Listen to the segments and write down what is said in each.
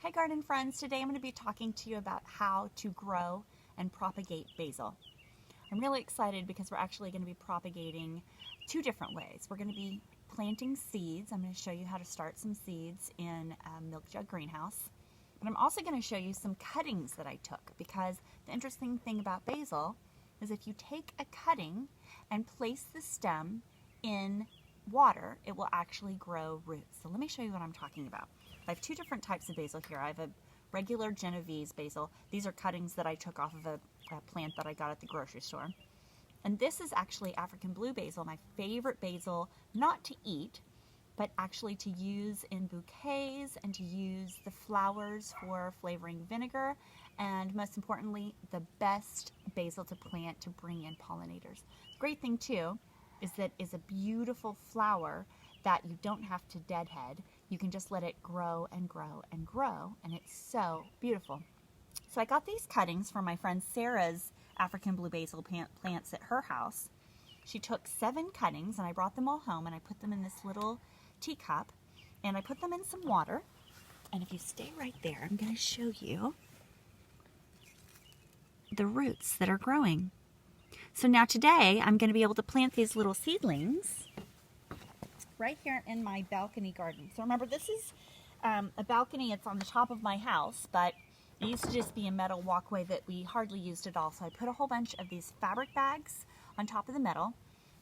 Hi garden friends, today I'm going to be talking to you about how to grow and propagate basil. I'm really excited because we're actually going to be propagating two different ways. We're going to be planting seeds. I'm going to show you how to start some seeds in a milk jug greenhouse. But I'm also going to show you some cuttings that I took, because the interesting thing about basil is if you take a cutting and place the stem in water, it will actually grow roots. So let me show you what I'm talking about. I have two different types of basil here. I have a regular Genovese basil. These are cuttings that I took off of a plant that I got at the grocery store. And this is actually African blue basil, my favorite basil, not to eat, but actually to use in bouquets and to use the flowers for flavoring vinegar, and most importantly, the best basil to plant to bring in pollinators. The great thing too is that it's a beautiful flower that you don't have to deadhead. You can just let it grow and grow and grow, and it's so beautiful. So I got these cuttings from my friend Sarah's African blue basil plants at her house. She took 7 cuttings, and I brought them all home, and I put them in this little teacup, and I put them in some water. And if you stay right there, I'm going to show you the roots that are growing. So now today I'm going to be able to plant these little seedlings right here in my balcony garden. So remember, this is a balcony. It's on the top of my house, but it used to just be a metal walkway that we hardly used at all. So I put a whole bunch of these fabric bags on top of the metal,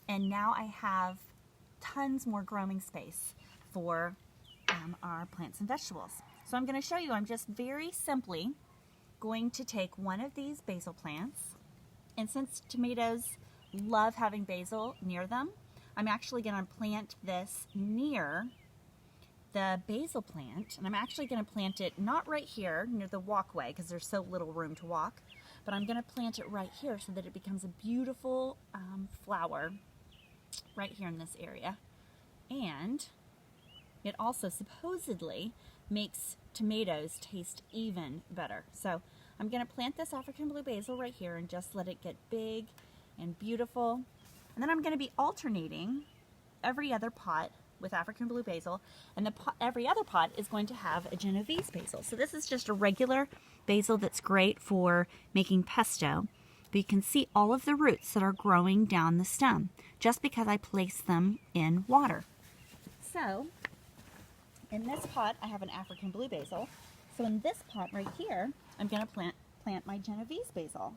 and now I have tons more growing space for our plants and vegetables. So I'm going to show you, I'm just very simply going to take one of these basil plants, and since tomatoes love having basil near them, I'm actually going to plant this near the basil plant, and I'm actually going to plant it not right here near the walkway because there's so little room to walk, but I'm going to plant it right here so that it becomes a beautiful flower right here in this area. And it also supposedly makes tomatoes taste even better. So I'm going to plant this African blue basil right here and just let it get big and beautiful. And then I'm going to be alternating every other pot with African blue basil, and every other pot is going to have a Genovese basil. So this is just a regular basil that's great for making pesto, but you can see all of the roots that are growing down the stem just because I placed them in water. So in this pot I have an African blue basil. So in this pot right here I'm going to plant my Genovese basil.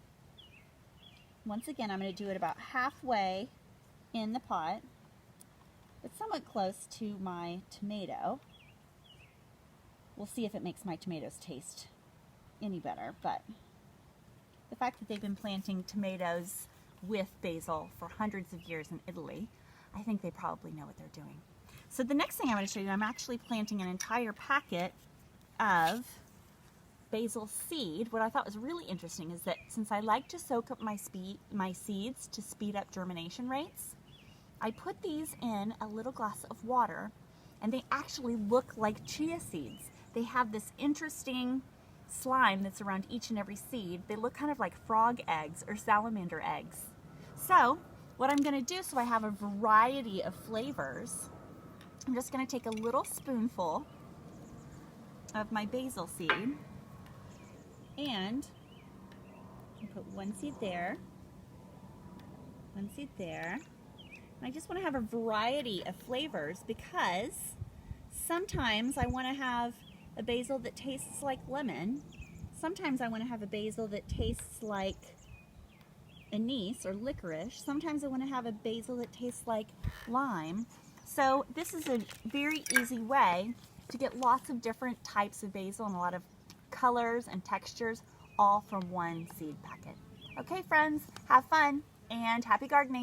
Once again, I'm going to do it about halfway in the pot. It's somewhat close to my tomato. We'll see if it makes my tomatoes taste any better, but the fact that they've been planting tomatoes with basil for hundreds of years in Italy, I think they probably know what they're doing. So the next thing I'm going to show you, I'm actually planting an entire packet of basil seed. What I thought was really interesting is that since I like to soak up my seeds to speed up germination rates, I put these in a little glass of water, and they actually look like chia seeds. They have this interesting slime that's around each and every seed. They look kind of like frog eggs or salamander eggs. So what I'm going to do, so I have a variety of flavors, I'm just going to take a little spoonful of my basil seed and put one seed there, one seed there. And I just want to have a variety of flavors because sometimes I want to have a basil that tastes like lemon. Sometimes I want to have a basil that tastes like anise or licorice. Sometimes I want to have a basil that tastes like lime. So this is a very easy way to get lots of different types of basil and a lot of colors and textures all from one seed packet. Okay friends, have fun and happy gardening.